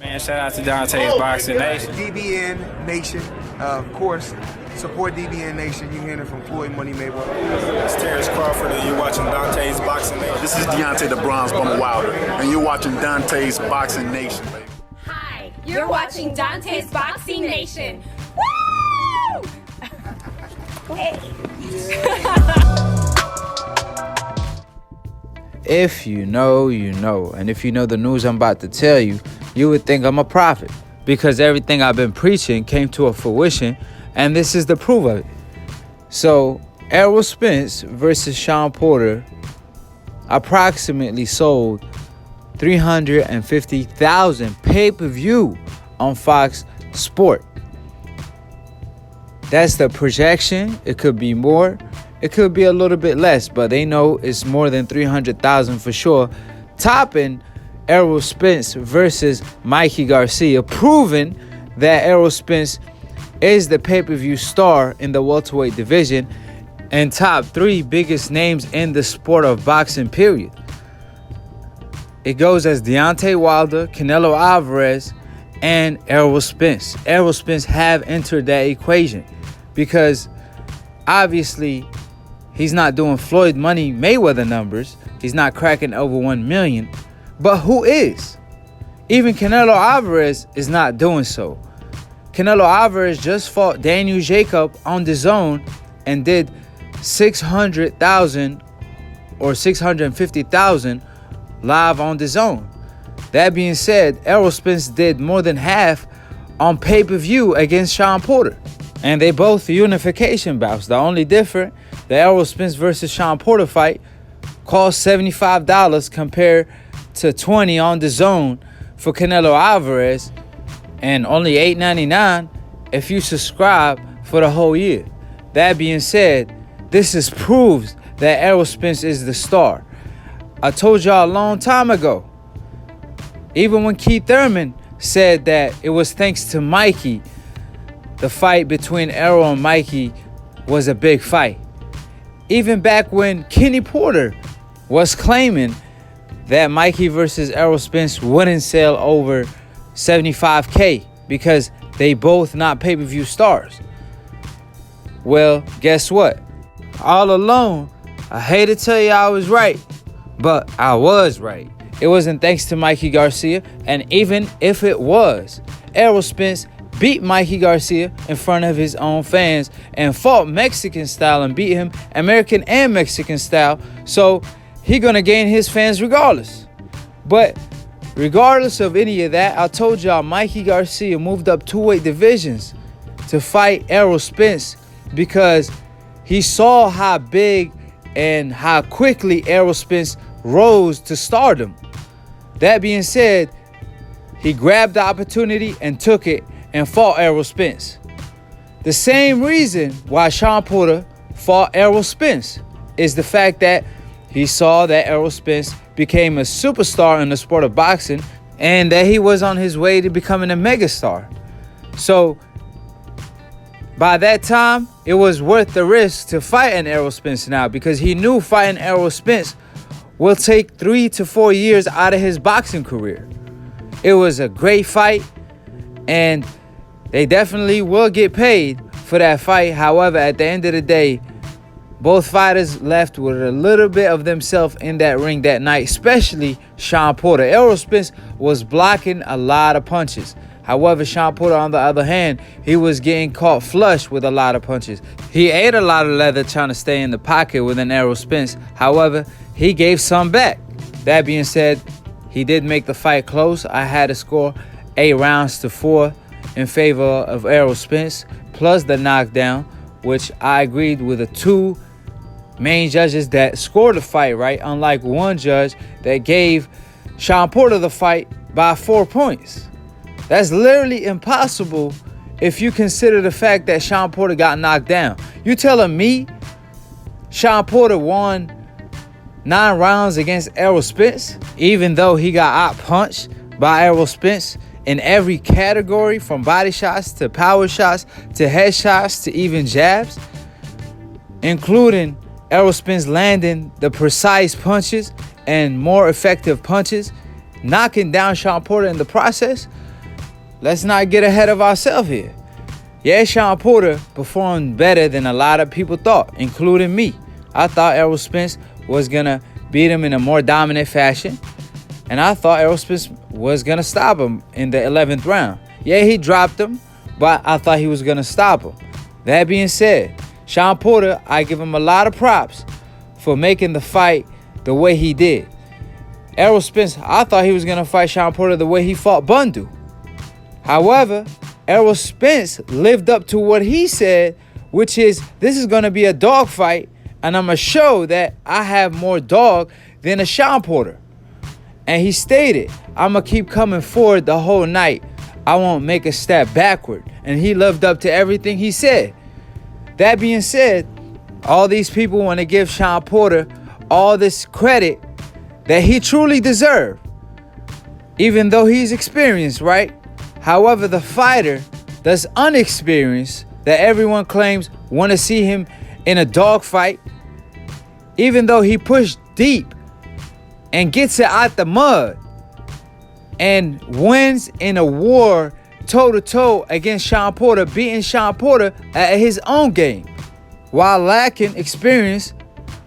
Man, shout out to Dante's Boxing Nation. DBN Nation, of course. Support DBN Nation. You're hearing it from Floyd Money Mayweather. It's Terrence Crawford, and you're watching Dante's Boxing Nation. This is Deontay the Bronze Bomber Wilder, and you're watching Dante's Boxing Nation, baby. Hi, you're watching Dante's Boxing Nation. Woo! Hey. If you know, you know. And if you know the news I'm about to tell you, you would think I'm a prophet. Because everything I've been preaching came to a fruition, and this is the proof of it. So, Errol Spence versus Shawn Porter approximately sold 350,000 pay-per-view on Fox Sport. That's the projection. It could be more. It could be a little bit less, but they know it's more than 300,000 for sure. Topping Errol Spence versus Mikey Garcia, proving that Errol Spence is the pay-per-view star in the welterweight division and top 3 biggest names in the sport of boxing, period. It goes as Deontay Wilder, Canelo Alvarez, and Errol Spence. Errol Spence have entered that equation because obviously he's not doing Floyd Money Mayweather numbers. He's not cracking over 1 million. But who is? Even Canelo Alvarez is not doing so. Canelo Alvarez just fought Daniel Jacob on the zone and did 600,000 or 650,000 live on the zone. That being said, Errol Spence did more than half on pay-per-view against Shawn Porter. And they both unification bouts. The only difference, the Errol Spence versus Shawn Porter fight cost $75 compared to $20 on the zone for Canelo Alvarez, and only $8.99 if you subscribe for the whole year. That being said, this is proves that Errol Spence is the star. I told y'all a long time ago, even when Keith Thurman said that it was thanks to Mikey, the fight between Errol and Mikey was a big fight. Even back when Kenny Porter was claiming that Mikey versus Errol Spence wouldn't sell over 75K because they both not pay-per-view stars. Well, guess what? All alone, I hate to tell you I was right, but I was right. It wasn't thanks to Mikey Garcia, and even if it was, Errol Spence beat Mikey Garcia in front of his own fans and fought Mexican style and beat him American and Mexican style, so he gonna gain his fans regardless. But regardless of any of that, I told y'all Mikey Garcia moved up 2 weight divisions to fight Errol Spence because he saw how big and how quickly Errol Spence rose to stardom. That being said, he grabbed the opportunity and took it and fought Errol Spence. The same reason why Shawn Porter fought Errol Spence is the fact that he saw that Errol Spence became a superstar in the sport of boxing and that he was on his way to becoming a megastar. So by that time, it was worth the risk to fight an Errol Spence now because he knew fighting Errol Spence will take 3 to 4 years out of his boxing career. It was a great fight, and they definitely will get paid for that fight. However, at the end of the day, both fighters left with a little bit of themselves in that ring that night, especially Shawn Porter. Errol Spence was blocking a lot of punches. However, Shawn Porter, on the other hand, he was getting caught flush with a lot of punches. He ate a lot of leather trying to stay in the pocket with an Errol Spence. However, he gave some back. That being said, he did make the fight close. I had to score 8 rounds to 4 in favor of Errol Spence, plus the knockdown, which I agreed with the 2 main judges that scored the fight, right? Unlike one judge that gave Shawn Porter the fight by 4 points. That's literally impossible if you consider the fact that Shawn Porter got knocked down. You telling me Shawn Porter won 9 rounds against Errol Spence, even though he got out-punched by Errol Spence in every category, from body shots to power shots to head shots to even jabs, including Errol Spence landing the precise punches and more effective punches, knocking down Shawn Porter in the process? let's not get ahead of ourselves here. Yeah, Sean Porter performed better than a lot of people thought, including me. I thought Errol Spence was going to beat him in a more dominant fashion. And I thought Errol Spence was going to stop him in the 11th round. Yeah, he dropped him, but I thought he was going to stop him. That being said, Sean Porter, I give him a lot of props for making the fight the way he did. Errol Spence, I thought he was going to fight Sean Porter the way he fought Bundu. However, Errol Spence lived up to what he said, which is, this is going to be a dog fight, and I'm going to show that I have more dog than a Sean Porter. And he stated, I'm going to keep coming forward the whole night. I won't make a step backward. And he lived up to everything he said. That being said, all these people want to give Sean Porter all this credit that he truly deserved, even though he's experienced, right? However, the fighter that's unexperienced, that everyone claims want to see him in a dogfight, even though he pushed deep and gets it out the mud and wins in a war toe-to-toe against Sean Porter, beating Sean Porter at his own game, while lacking experience,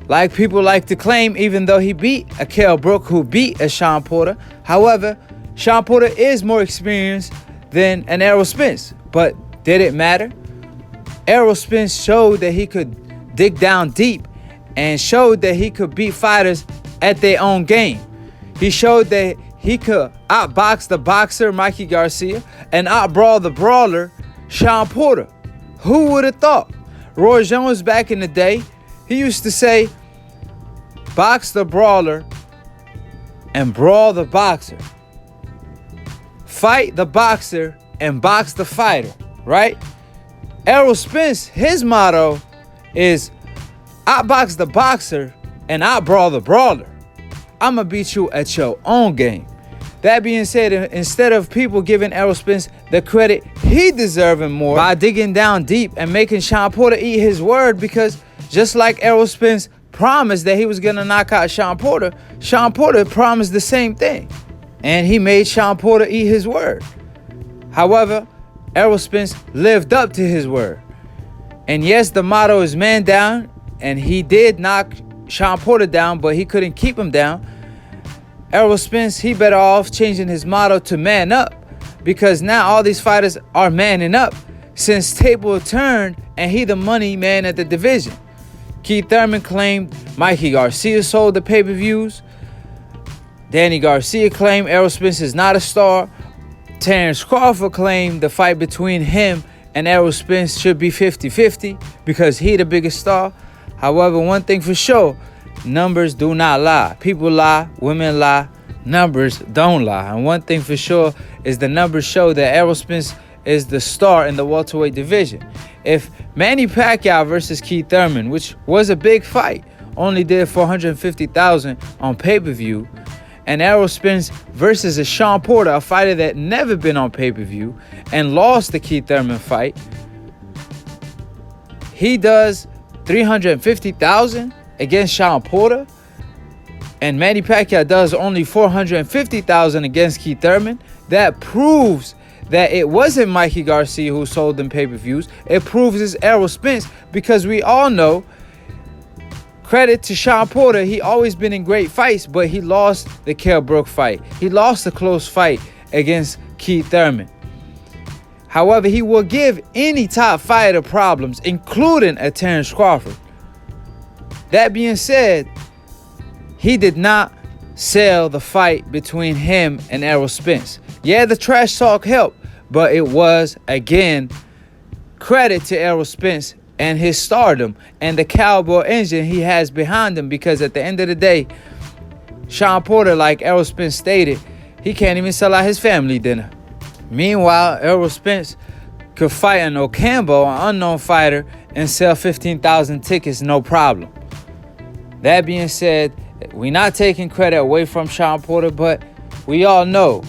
like people like to claim, even though he beat a Kell Brook who beat a Sean Porter. However, Sean Porter is more experienced than an Errol Spence. But did it matter? Errol Spence showed that he could dig down deep and showed that he could beat fighters at their own game. He showed that he could outbox the boxer Mikey Garcia and outbrawl the brawler Sean Porter. Who would have thought? Roy Jones back in the day, he used to say, box the brawler and brawl the boxer. Fight the boxer and box the fighter, right? Errol Spence, his motto is outbox the boxer and outbrawl the brawler. I'm going to beat you at your own game. That being said, instead of people giving Errol Spence the credit he deserving more by digging down deep and making Sean Porter eat his word, because just like Errol Spence promised that he was going to knock out Sean Porter promised the same thing. And he made Sean Porter eat his word. However, Errol Spence lived up to his word. And yes, the motto is man down, and he did knock Sean Porter down, but he couldn't keep him down. Errol Spence, he better off changing his motto to man up, because now all these fighters are manning up since table turned and he the money man at the division. Keith Thurman claimed Mikey Garcia sold the pay-per-views. Danny Garcia claimed Errol Spence is not a star. Terrence Crawford claimed the fight between him and Errol Spence should be 50-50 because he the biggest star. However, one thing for sure, numbers do not lie. People lie, women lie, numbers don't lie. And one thing for sure is the numbers show that Errol Spence is the star in the welterweight division. If Manny Pacquiao versus Keith Thurman, which was a big fight, only did 450,000 on pay-per-view, and Errol Spence versus a Sean Porter, a fighter that never been on pay-per-view and lost the Keith Thurman fight, he does 350,000 against Sean Porter, and Manny Pacquiao does only 450,000 against Keith Thurman. That proves that it wasn't Mikey Garcia who sold them pay-per-views. It proves it's Errol Spence, because we all know, credit to Sean Porter, he always been in great fights, but he lost the Kell Brook fight. He lost the close fight against Keith Thurman. However, he will give any top fighter problems, including a Terrence Crawford. That being said, he did not sell the fight between him and Errol Spence. Yeah, the trash talk helped, but it was, again, credit to Errol Spence and his stardom and the cowboy engine he has behind him, because at the end of the day, Sean Porter, like Errol Spence stated, he can't even sell out his family dinner. Meanwhile, Errol Spence could fight an Ocambo, an unknown fighter, and sell 15,000 tickets, no problem. That being said, we're not taking credit away from Sean Porter, but we all know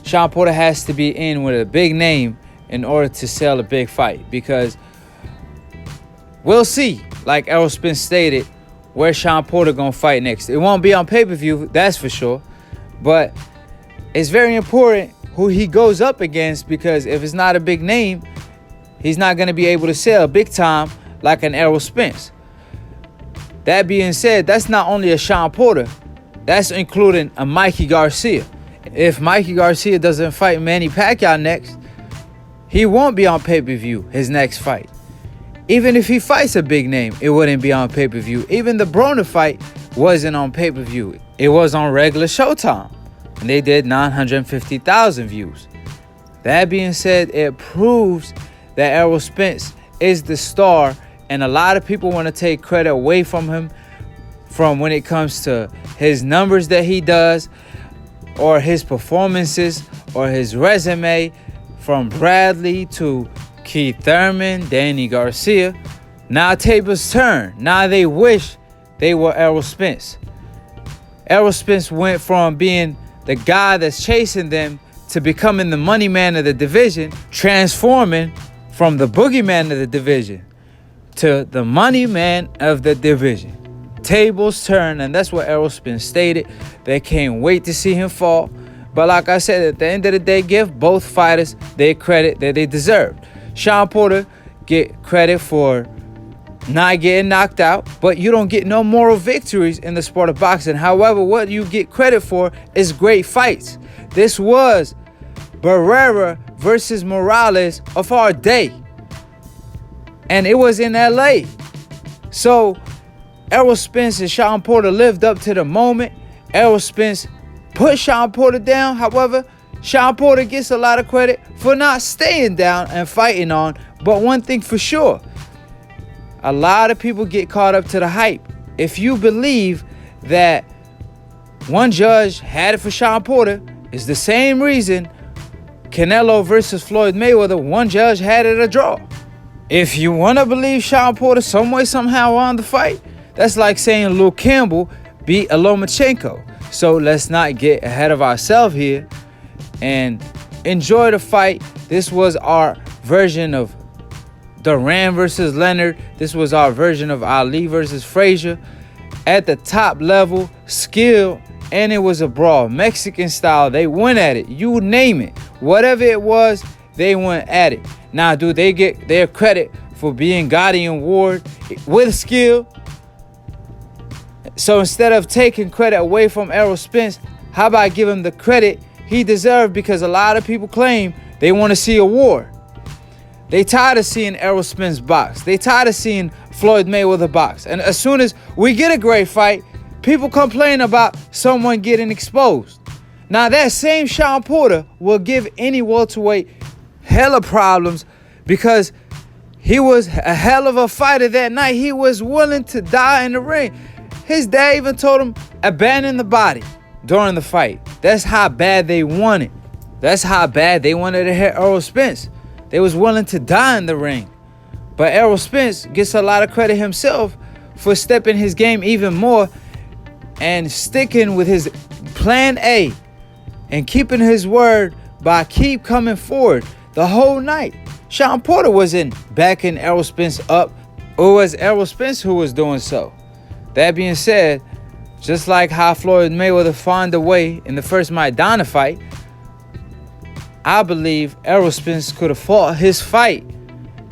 Sean Porter has to be in with a big name in order to sell a big fight, because we'll see, like Errol Spence stated, where Sean Porter gonna fight next. It won't be on pay-per-view, that's for sure, but it's very important who he goes up against, because if it's not a big name, he's not going to be able to sell big time like an Errol Spence. That being said, that's not only a Sean Porter, that's including a Mikey Garcia. If Mikey Garcia doesn't fight Manny Pacquiao next, he won't be on pay-per-view his next fight. Even if he fights a big name, it wouldn't be on pay-per-view. Even the Broner fight wasn't on pay-per-view. It was on regular Showtime, and they did 950,000 views. That being said, it proves that Errol Spence is the star, and a lot of people want to take credit away from him from when it comes to his numbers that he does, or his performances, or his resume, from Bradley to Keith Thurman, Danny Garcia. Now tables turn. Now they wish they were Errol Spence. Errol Spence went from being the guy that's chasing them to becoming the money man of the division, transforming from the boogeyman of the division to the money man of the division. Tables turn, and that's what Errol Spence stated. They can't wait to see him fall. But like I said, at the end of the day, give both fighters their credit that they deserved. Sean Porter get credit for not getting knocked out, but you don't get no moral victories in the sport of boxing. However, what you get credit for is great fights. This was Barrera versus Morales of our day, and it was in LA. So Errol Spence and Sean Porter lived up to the moment. Errol Spence put Sean Porter down. However, Sean Porter gets a lot of credit for not staying down and fighting on. But one thing for sure, a lot of people get caught up to the hype. If you believe that one judge had it for Sean Porter, it's the same reason Canelo versus Floyd Mayweather, one judge had it a draw. If you want to believe Sean Porter some way, somehow won the fight, that's like saying Luke Campbell beat Lomachenko. So let's not get ahead of ourselves here and enjoy the fight. This was our version of Duran versus Leonard. This was our version of Ali versus Frazier. At the top level, skill, and it was a brawl. Mexican style, they went at it. You name it. Whatever it was, they went at it. Now, do they get their credit for being Gotti and Ward with skill? So instead of taking credit away from Errol Spence, how about give him the credit he deserved? Because a lot of people claim they want to see a war. They tired of seeing Errol Spence box. They tired of seeing Floyd Mayweather box. And as soon as we get a great fight, people complain about someone getting exposed. Now that same Sean Porter will give any welterweight hella problems because he was a hell of a fighter that night. He was willing to die in the ring. His dad even told him, abandon the body during the fight. That's how bad they wanted. That's how bad they wanted to hit Errol Spence. They was willing to die in the ring. But Errol Spence gets a lot of credit himself for stepping his game even more and sticking with his plan A and keeping his word by keep coming forward the whole night. Sean Porter wasn't backing Errol Spence up. It was Errol Spence who was doing so. That being said, just like how Floyd Mayweather found a way in the first Maidana fight, I believe Errol Spence could have fought his fight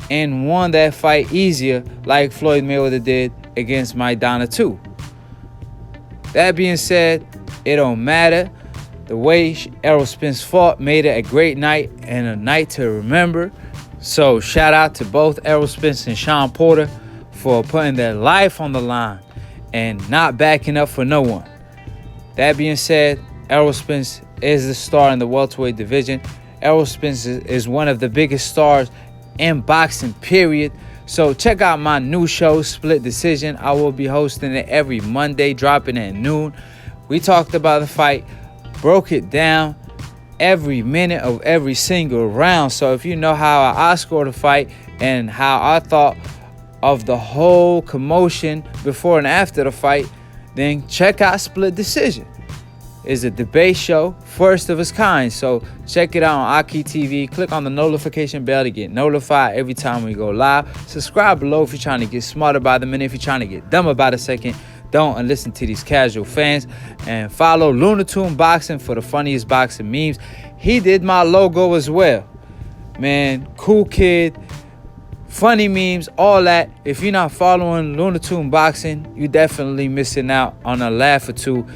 and won that fight easier like Floyd Mayweather did against Maidana 2. That being said, it don't matter. The way Errol Spence fought made it a great night and a night to remember. So shout out to both Errol Spence and Sean Porter for putting their life on the line and not backing up for no one. That being said, Errol Spence is the star in the welterweight division. Errol Spence is one of the biggest stars in boxing, period. So check out my new show, Split Decision. I will be hosting it every Monday, dropping at noon. We talked about the fight, broke it down, every minute of every single round. So if you know how I scored the fight and how I thought of the whole commotion before and after the fight, then check out Split Decision. It's a debate show, first of its kind. So check it out on Aki TV. Click on the notification bell to get notified every time we go live. Subscribe below if you're trying to get smarter by the minute. If you're trying to get dumber by the second, don't and listen to these casual fans. And follow Lunatoon Boxing for the funniest boxing memes. He did my logo as well. Man, cool kid, funny memes, all that. If you're not following Lunatoon Boxing, you're definitely missing out on a laugh or two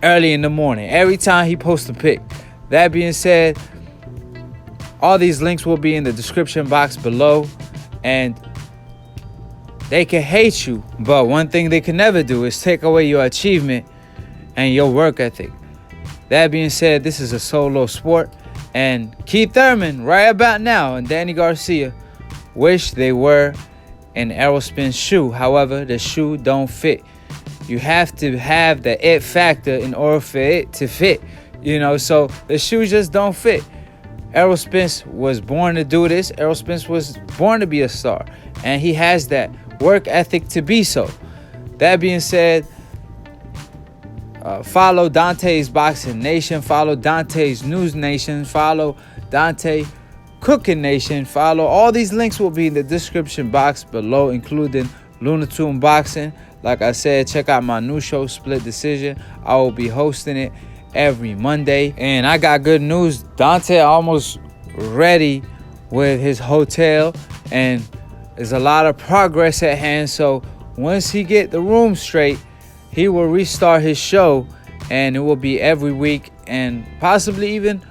early in the morning. Every time he posts a pic. That being said, all these links will be in the description box below. And they can hate you, but one thing they can never do is take away your achievement and your work ethic. That being said, this is a solo sport. And Keith Thurman, right about now, and Danny Garcia wish they were in Errol Spence's shoe. However, the shoe don't fit. You have to have the it factor in order for it to fit. You know, so the shoe just don't fit. Errol Spence was born to do this. Errol Spence was born to be a star. And he has that work ethic to be so. That being said, follow Dante's Boxing Nation. Follow Dante's News Nation. Follow Dante Cooking Nation. Follow. All these links will be in the description box below, including Lunatoon Boxing. Like I said, check out my new show, Split Decision. I will be hosting it every Monday. And I got good news. Dante almost ready with his hotel. And there's a lot of progress at hand. So once he get the room straight, he will restart his show. And it will be every week and possibly even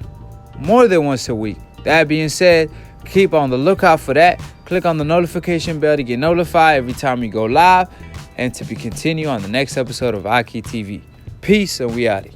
more than once a week. That being said, keep on the lookout for that. Click on the notification bell to get notified every time we go live. And to be continued on the next episode of Aki TV. Peace, and we out.